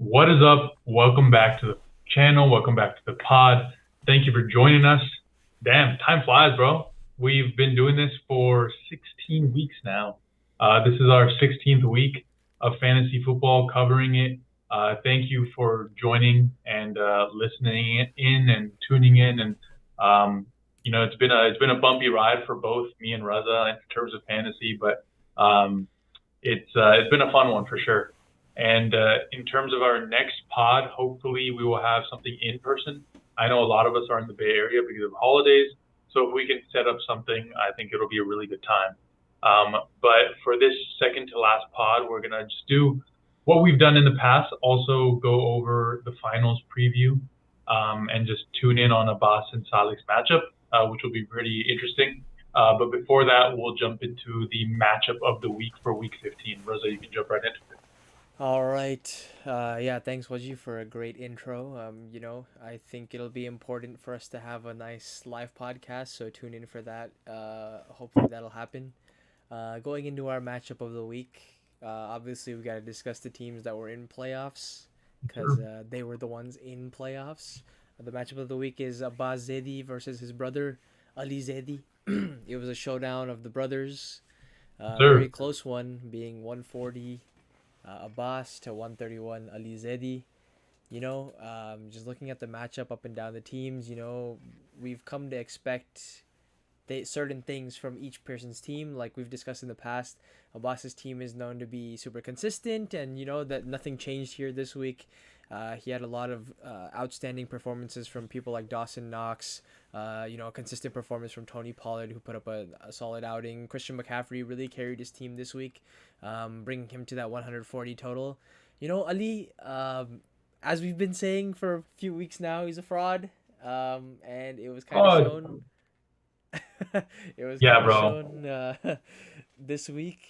What is up? Welcome back to the channel. Welcome back to the pod. Thank you for joining us. Damn, time flies, bro. We've been doing this for 16 weeks now. This is our 16th week of fantasy football covering it. Thank you for joining and listening in and tuning in. And it's been a bumpy ride for both me and Raza in terms of fantasy, but it's been a fun one for sure. And in terms of our next pod, hopefully we will have something in person. I know a lot of us are in the Bay Area because of holidays, so if we can set up something, I think it'll be a really good time. But for this second to last pod, we're gonna just do what we've done in the past. Also go over the finals preview, and just tune in on Abbas and Salih's matchup, which will be pretty interesting. But before that, we'll jump into the matchup of the week for week 15. Rosa, you can jump right into it. All right. Yeah, thanks, Wajih, for a great intro. I think it'll be important for us to have a nice live podcast, so tune in for that. Hopefully that'll happen. Going into our matchup of the week, obviously we got to discuss the teams that were in playoffs because Sure. they were the ones in playoffs. The matchup of the week is Abbas Zedi versus his brother Ali Zedi. It was a showdown of the brothers. Very Sir. close one, being 140 Abbas to 131 Ali Zedi. Just looking at the matchup up and down the teams, we've come to expect certain things from each person's team. Like we've discussed in the past, Abbas's team is known to be super consistent, and that nothing changed here this week. He had a lot of outstanding performances from people like Dawson Knox. A consistent performance from Tony Pollard, who put up a solid outing. Christian McCaffrey really carried his team this week, bringing him to that 140 total. Ali, as we've been saying for a few weeks now, he's a fraud. And it was kind of Oh, shown it was yeah, kind of bro. shown this week,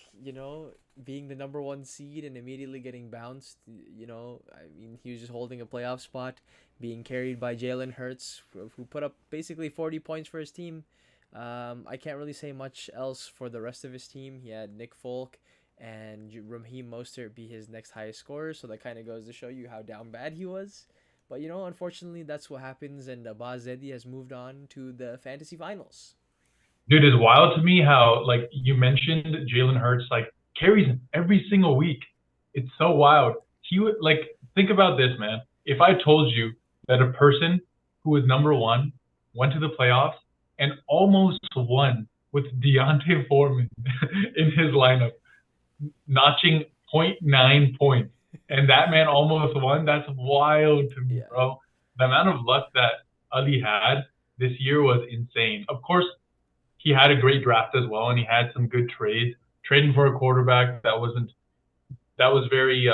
being the number one seed and immediately getting bounced. I mean, he was just holding a playoff spot, being carried by Jalen Hurts, who put up basically 40 points for his team. I can't really say much else for the rest of his team. He had Nick Folk and Raheem Mostert be his next highest scorer, so that kind of goes to show you how down bad he was. But unfortunately, that's what happens, and Abaz Zedi has moved on to the fantasy finals. Dude, it's wild to me how, like, you mentioned Jalen Hurts, like, carries him every single week. It's so wild. He would, like, think about this, man. If I told you that a person who was number one went to the playoffs and almost won with Deontay Foreman in his lineup, notching zero point 0.9 points, and that man almost won. That's wild to me, Yeah. bro. The amount of luck that Ali had this year was insane. Of course, he had a great draft as well, and he had some good trades. Trading for a quarterback that was very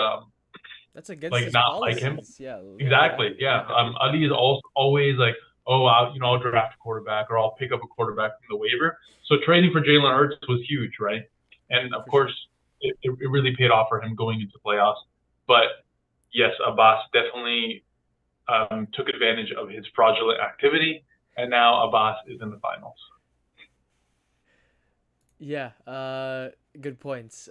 That's against like his not like him. policies. Yeah, yeah, Exactly. exactly. Yeah. Ali is also always like, oh, I'll draft a quarterback or I'll pick up a quarterback from the waiver. So trading for Jalen Hurts was huge, right? And of For course, sure. it really paid off for him going into playoffs. But yes, Abbas definitely took advantage of his fraudulent activity, and now Abbas is in the finals. Yeah, good points.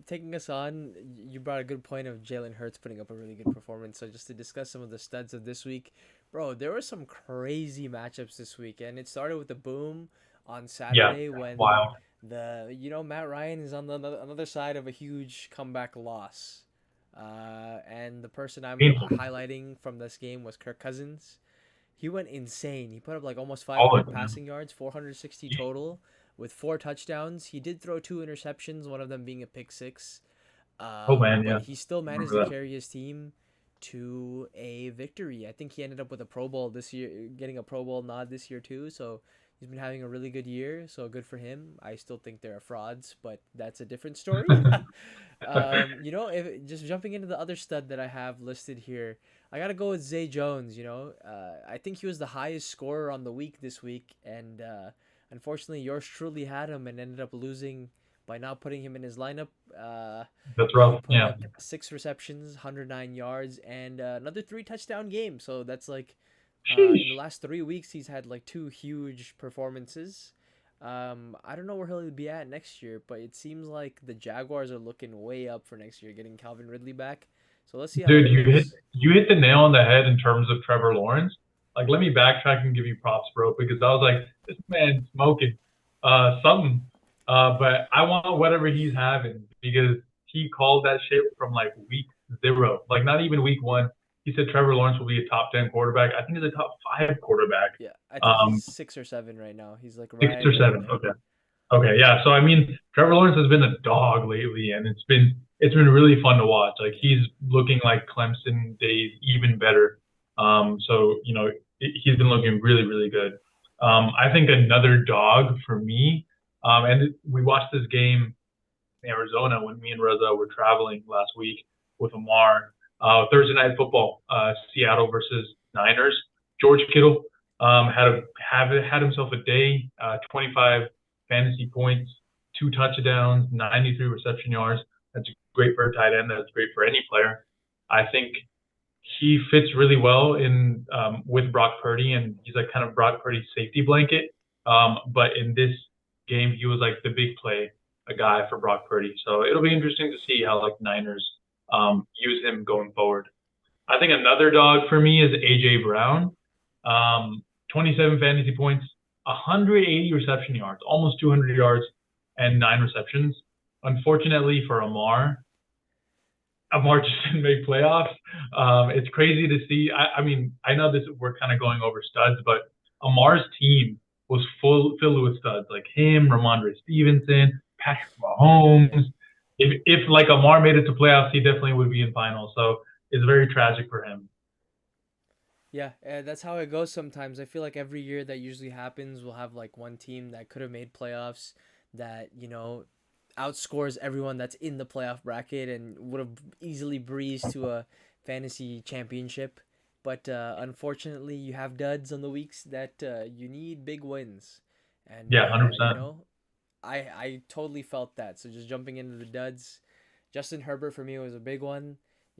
Taking us on, you brought a good point of Jalen Hurts putting up a really good performance. So just to discuss some of the studs of this week, bro, there were some crazy matchups this week, and it started with the boom on Yeah, Saturday when wild. Matt Ryan is on the another side of a huge comeback loss. And the person I'm Painful. highlighting from this game was Kirk Cousins. He went insane. He put up like almost All of 500 them. passing yards, 460 total, with four touchdowns. He did throw two interceptions, one of them being a pick six. Oh man, But yeah, he still managed remember to that. carry his team to a victory. I think he ended up with a Pro Bowl this year, getting a Pro Bowl nod this year too. So he's been having a really good year. So good for him. I still think there are frauds, but that's a different story. If just jumping into the other stud that I have listed here, I gotta go with Zay Jones. I think he was the highest scorer on the week this week, and unfortunately, yours truly had him and ended up losing by not putting him in his lineup. That's He rough. put Yeah. up six receptions, 109 yards, and another three touchdown game. So that's like in the Sheesh. last 3 weeks, he's had like two huge performances. I don't know where he'll be at next year, but it seems like the Jaguars are looking way up for next year, getting Calvin Ridley back. So let's see how Dude, it goes. you hit the nail on the head in terms of Trevor Lawrence. Like, let me backtrack and give you props, bro, because I was like, this man's smoking something. But I want whatever he's having because he called that shit from like week zero, like not even week one. He said Trevor Lawrence will be a top 10 quarterback. I think he's a top five quarterback. Yeah, I think Um, he's 6 or 7 right now. He's like Six right or around seven. there. Okay. Okay, yeah. So I mean, Trevor Lawrence has been a dog lately, and it's been really fun to watch. Like Yeah. he's looking like Clemson days, even better. So he's been looking really, really good. I think another dog for me, and we watched this game in Arizona when me and Reza were traveling last week with Amar. Thursday night football, Seattle versus Niners. George Kittle had himself a day, 25 fantasy points, 2 touchdowns, 93 reception yards. That's great for a tight end. That's great for any player. I think he fits really well in with Brock Purdy, and he's like kind of Brock Purdy's safety blanket. But in this game, he was like the big play, a guy for Brock Purdy. So it'll be interesting to see how like Niners use him going forward. I think another dog for me is AJ Brown. 27 fantasy points, 180 reception yards, almost 200 yards, and 9 receptions. Unfortunately for Amar just didn't make playoffs. It's crazy to see. I mean, I know this we're kind of going over studs, but Amar's team was filled with studs like him, Ramondre Stevenson, Patrick Yeah. Mahomes. If like Amar made it to playoffs, he definitely would be in finals. So it's very tragic for him. Yeah, that's how it goes sometimes. I feel like every year that usually happens, we'll have like one team that could have made playoffs that, outscores everyone that's in the playoff bracket and would have easily breezed to a fantasy championship. But unfortunately, you have duds on the weeks that you need big wins. And, Yeah, 100%. I totally felt that. So just jumping into the duds, Justin Herbert for me was a big one.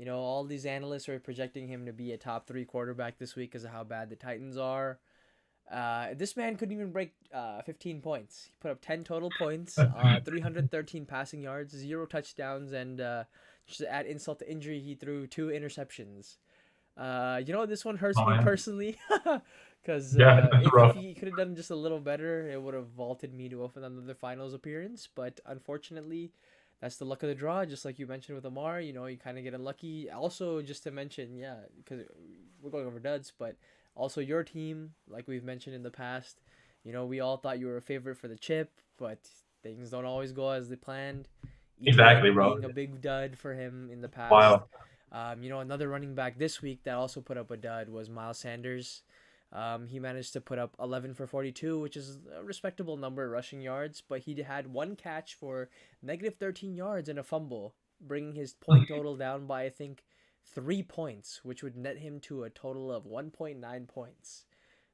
All these analysts are projecting him to be a top three quarterback this week because of how bad the Titans are. This man couldn't even break 15 points. He put up 10 total points, 313 passing yards, 0 touchdowns, and just to add insult to injury, he threw 2 interceptions. This one hurts Oh me man. personally because Yeah, that's if rough. he could have done just a little better, it would have vaulted me to another finals appearance. But unfortunately, that's the luck of the draw. Just like you mentioned with Amar, you kind of get unlucky. Also, just to mention, yeah, because we're going over duds, but also your team, like we've mentioned in the past, we all thought you were a favorite for the chip, but things don't always go as they planned. Exactly, ETN bro. being a big dud for him in the past. Wow. Another running back this week that also put up a dud was Miles Sanders. He managed to put up 11 for 42, which is a respectable number of rushing yards, but he had one catch for negative 13 yards and a fumble, bringing his point total down by, I think, 3 points, which would net him to a total of 1.9 points.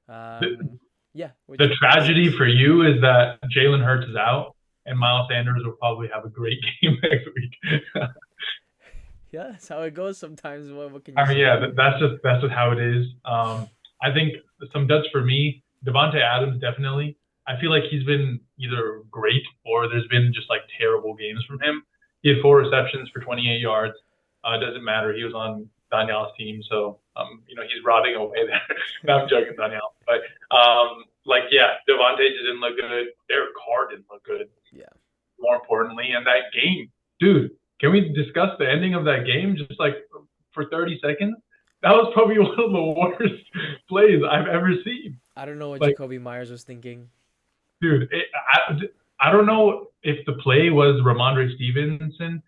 The, Um, yeah, the which tragedy sucks. for you is that Jalen Hurts is out, and Miles Sanders will probably have a great game next week. Yeah, that's how it goes sometimes. What can you I mean, say? yeah, that's just how it is. I think some duds for me, Devonte Adams definitely. I feel like he's been either great or there's been just like terrible games from him. He had 4 receptions for 28 yards. Doesn't matter. He was on Daniel's team, so he's rotting away there. No, I'm joking, Daniel. But like yeah, Devonte just didn't look good. Derek Carr didn't look good. Yeah. More importantly, and that game, dude. Can we discuss the ending of that game just like for 30 seconds? That was probably one of the worst plays I've ever seen. I don't know what Like, Jacoby Myers was thinking. dude, I don't know if the play was Ramondre Stevenson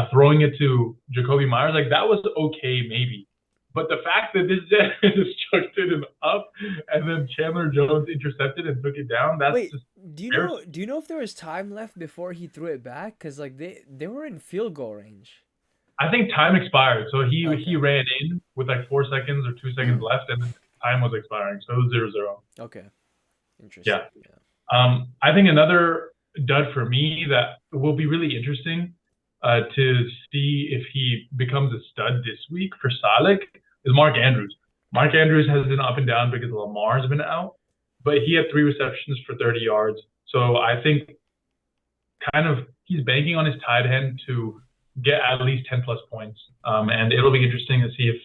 throwing it to Jacoby Myers. Like, that was okay, maybe. But the fact that this just chucked it up and then Chandler Jones intercepted and took it down, that's Wait, just do you know? embarrassing. Do you know if there was time left before he threw it back? Cause like they were in field goal range. I think time expired. So he Okay. ran in with like 4 seconds or 2 seconds left, and time was expiring. So it was 0-0. Okay. Yeah. Interesting. Yeah. I think another dud for me that will be really interesting to see if he becomes a stud this week for Salek is Mark Andrews. Mark Andrews has been up and down because Lamar has been out, but he had 3 receptions for 30 yards. So I think kind of he's banking on his tight end to get at least 10 plus points. And it'll be interesting to see if,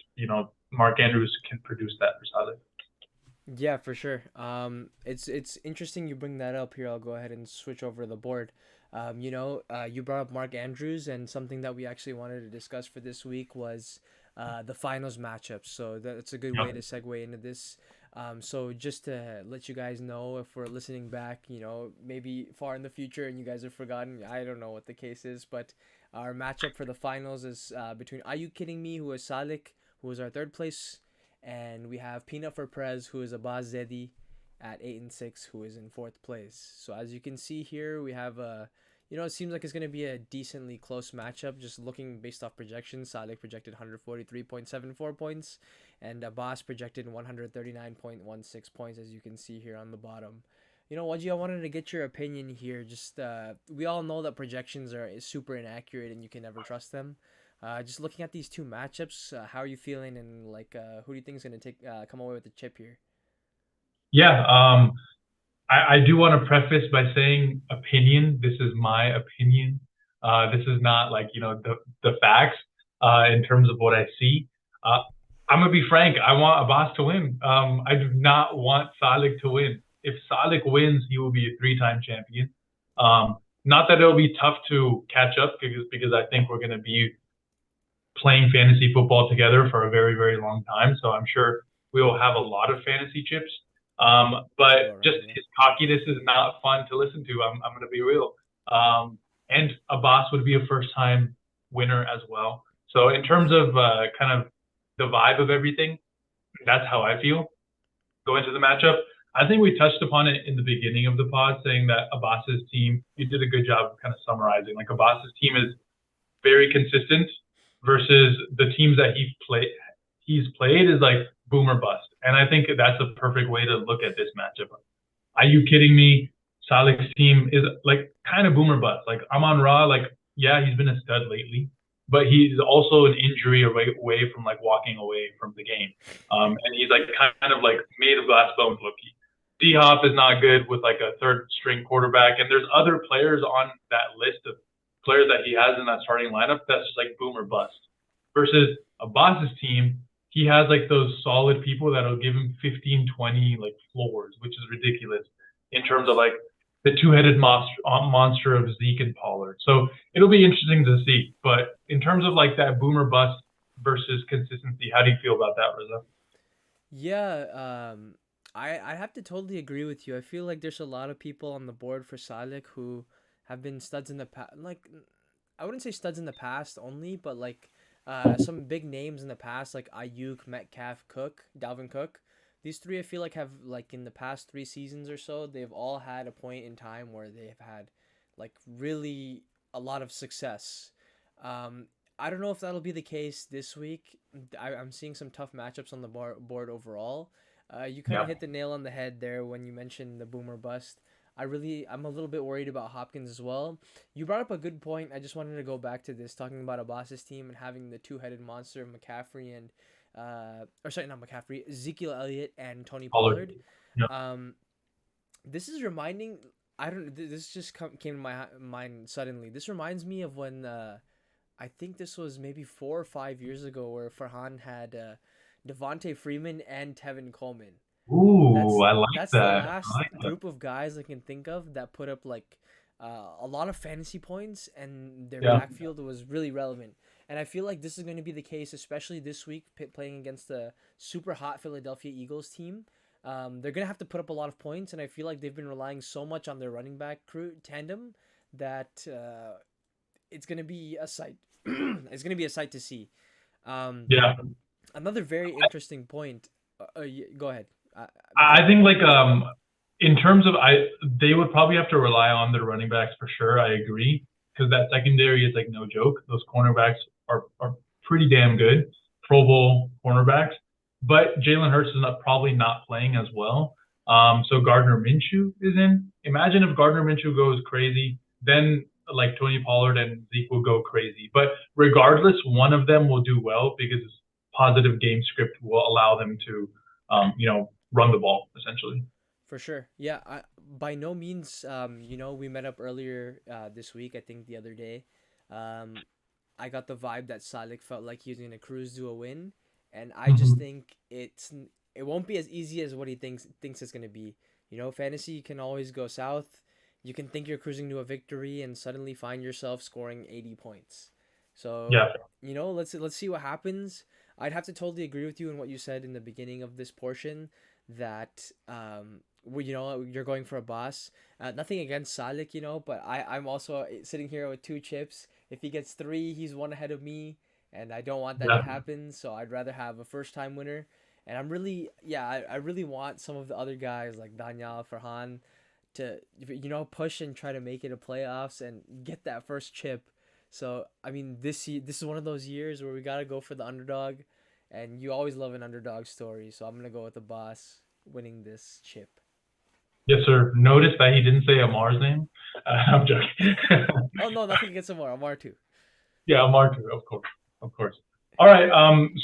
Mark Andrews can produce that for Salah. Yeah, for sure. It's interesting you bring that up here. I'll go ahead and switch over to the board. You brought up Mark Andrews, and something that we actually wanted to discuss for this week was the finals matchups. So that's a good way Yeah. to segue into this. So just to let you guys know, if we're listening back, maybe far in the future and you guys have forgotten, I don't know what the case is, but our matchup for the finals is between Are You Kidding Me, who is Salik, who is our third place, and we have Peanut for Prez, who is Abbas Zedi at 8 and 6, who is in fourth place. So as you can see here, we have it seems like it's going to be a decently close matchup. Just looking based off projections, Salik projected 143.74 points, and Abbas projected 139.16 points, as you can see here on the bottom. Wajji, I wanted to get your opinion here. Just we all know that projections are super inaccurate and you can never trust them. Just looking at these two matchups, how are you feeling, and who do you think is gonna come away with the chip here? Yeah. I do want to preface by saying opinion. This is my opinion. This is not like, the facts in terms of what I see. Uh, I'm gonna be frank. I want Abbas to win. I do not want Salik to win. If Salik wins, he will be a three-time champion. Not that it'll be tough to catch up because I think we're gonna be playing fantasy football together for a very, very long time. So I'm sure we will have a lot of fantasy chips. Sounds But about just right. Yeah. his cockiness is not fun to listen to. I'm going to be real. And Abbas would be a first time winner as well. So in terms of kind of the vibe of everything, that's how I feel going to the matchup. I think we touched upon it in the beginning of the pod, saying that Abbas's team, you did a good job of kind of summarizing. Like Abbas's team is very consistent versus the teams that he's played is like boom or bust. And I think that's a perfect way to look at this matchup. Are you kidding me? Salik's team is like kind of boom or bust. Like Amon Ra, like yeah, he's been a stud lately, but he's also an injury away from like walking away from the game. And he's like kind of like made of glass bones, Loki. D Hop is not good with like a third string quarterback, and there's other players on that list of players that he has in that starting lineup that's just like boom or bust. Versus Abbas's team, he has like those solid people that'll give him 15, 20 like floors, which is ridiculous in terms of like the two-headed monster of Zeke and Pollard. So it'll be interesting to see. But in terms of like that boomer bust versus consistency, how do you feel about that, Reza? Yeah, I have to totally agree with you. I feel like there's a lot of people on the board for Salik who have been studs in the past. Like, I wouldn't say studs in the past only, but some big names in the past, like Ayuk, Metcalf, Cook, Dalvin Cook. These three, I feel like, have like in the past 3 seasons or so, they've all had a point in time where they've had like really a lot of success. Um, I don't know if that'll be the case this week. I'm seeing some tough matchups on the board overall. You kind of Yeah, hit the nail on the head there when you mentioned the boomer bust. I'm a little bit worried about Hopkins as well. You brought up a good point. I just wanted to go back to this, talking about Abbas's team and having the two-headed monster McCaffrey and or sorry, not McCaffrey, Ezekiel Elliott and Tony Pollard. Pollard. Yeah. Um, this is reminding. I don't. This just came to my mind suddenly. This reminds me of when I think this was maybe 4 or 5 years ago, where Farhan had Devontae Freeman and Tevin Coleman. Ooh, That's I like that's the that. I last like that. group of guys I can think of that put up a lot of fantasy points, and their Yeah. backfield was really relevant. And I feel like this is going to be the case, especially this week playing against the super hot Philadelphia Eagles team. They're going to have to put up a lot of points, and I feel like they've been relying so much on their running back crew tandem that it's going to be a sight. It's going to be a sight to see. Um, Yeah. Another very interesting point. Go ahead before I I think go. like in terms of they would probably have to rely on their running backs for sure. I agree because that secondary is like no joke. Those cornerbacks are pretty damn good, Pro Bowl cornerbacks. But Jalen Hurts is probably not playing as well. So Gardner Minshew is in. Imagine if Gardner Minshew goes crazy, then like Tony Pollard and Zeke will go crazy. But regardless, one of them will do well because positive game script will allow them to, run the ball essentially. For sure. Yeah, by no means we met up earlier this week, I think the other day. Um I got the vibe that Salik felt like he was gonna cruise to a win, and I just Hmm. think it won't be as easy as what he thinks it's gonna be. You know, fantasy can always go south. You can think you're cruising to a victory and suddenly find yourself scoring 80 points. So, Yeah, you know, let's see what happens. I'd have to totally agree with you in what you said in the beginning of this portion that you know, you're going for a boss. Nothing against Salik, you know, but I'm also sitting here with two chips. If he gets three, he's one ahead of me, and I don't want that to yeah. happen. So I'd rather have a first time winner. And I'm really, yeah, I really want some of the other guys like Daniel, Farhan, to, you know, push and try to make it a playoffs and get that first chip. So I mean, this is one of those years where we gotta go for the underdog, and you always love an underdog story. So I'm gonna go with the boss winning this chip. Yes, sir. Notice that he didn't say Amar's name. I'm joking. Oh no, nothing against Amar. Amar too. Yeah, Amar too, of course, of course. All right.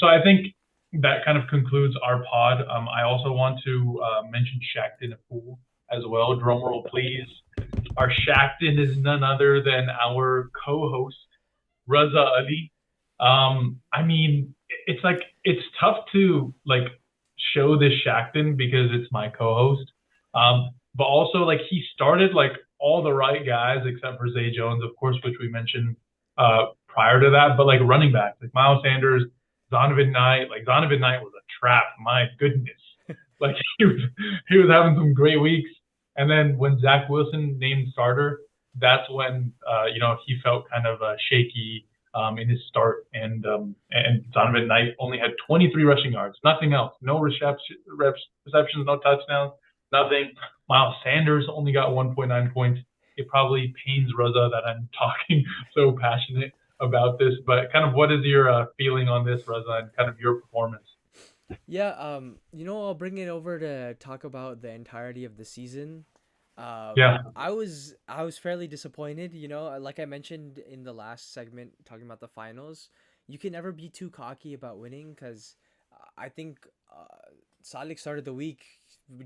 So I think that kind of concludes our pod. I also want to mention Shaqtin a fool as well. Drum roll, please. Our Shaqtin is none other than our co-host Raza Ali. I mean, it's like it's tough to like show this Shaqtin because it's my co-host. But also like he started like all the right guys except for Zay Jones, of course, which we mentioned prior to that. But like running backs, like Miles Sanders, Zonovan Knight, like Zonovan Knight was a trap. My goodness, like he was having some great weeks. And then when Zach Wilson named starter, that's when he felt kind of shaky in his start, and Donovan Knight only had 23 rushing yards, nothing else, no receptions, no touchdowns, nothing. Miles Sanders only got 1.9 points. It probably pains Rosa that I'm talking so passionate about this, but kind of what is your feeling on this, Rosa, and kind of your performance? Yeah, you know, I'll bring it over to talk about the entirety of the season. Yeah, I was fairly disappointed, you know, like I mentioned in the last segment talking about the finals. You can never be too cocky about winning because I think Salik started the week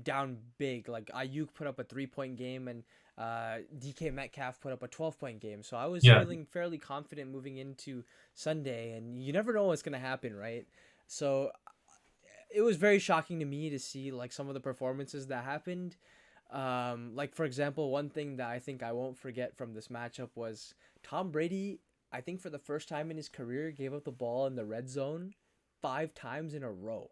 down big. Like Ayuk put up a 3 point game and DK Metcalf put up a 12 point game. So I was yeah, feeling fairly confident moving into Sunday, and you never know what's gonna happen, right? So it was very shocking to me to see like some of the performances that happened. Like for example, one thing that I think I won't forget from this matchup was Tom Brady. I think for the first time in his career, gave up the ball in the red zone 5 times in a row.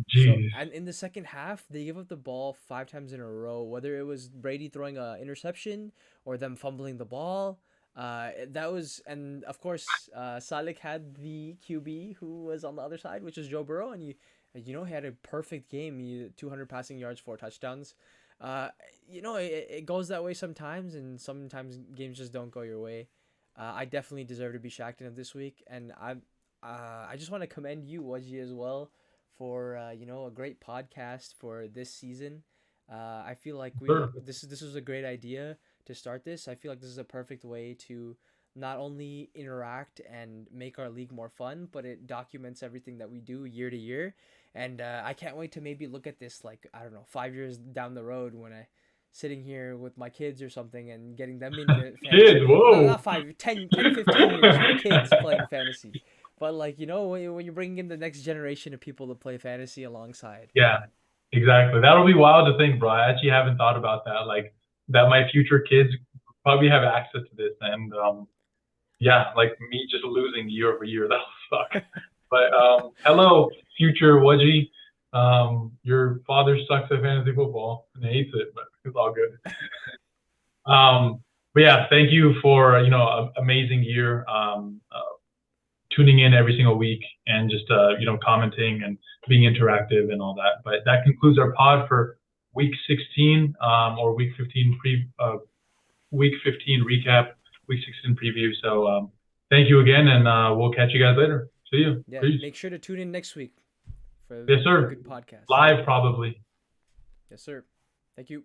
So, jeez, and in the second half, they gave up the ball 5 times in a row. Whether it was Brady throwing a interception or them fumbling the ball, that was, and of course, Salik had the QB who was on the other side, which is Joe Burrow, and you know, he had a perfect game. He 200 passing yards, 4 touchdowns. Uh, you know, it goes that way sometimes, and sometimes games just don't go your way. I definitely deserve to be Shaqtin of this week, and I just want to commend you, Wajih, as well for you know, a great podcast for this season. I feel like we sure. this was a great idea to start this. I feel like this is a perfect way to not only interact and make our league more fun, but it documents everything that we do year to year. And I can't wait to maybe look at this like, I don't know, 5 years down the road when I sitting here with my kids or something and getting them into fantasy. Kids, Not whoa. 5, 10, 10, 15 years for kids playing fantasy. But like, you know, when you're bringing in the next generation of people to play fantasy alongside. Yeah, exactly. That'll be wild to think, bro. I actually haven't thought about that. Like that my future kids probably have access to this, and yeah, like me just losing year over year, that'll suck. But hello, future Wudgy. Your father sucks at fantasy football and hates it, but it's all good. But yeah, thank you for an amazing year. Tuning in every single week and just commenting and being interactive and all that. But that concludes our pod for week 16 or week 15 recap, week 16 preview. So thank you again, and we'll catch you guys later. See you. Yeah, Peace. make sure to tune in next week for Yes, a sir. good podcast. Live probably. Yes, sir. Thank you.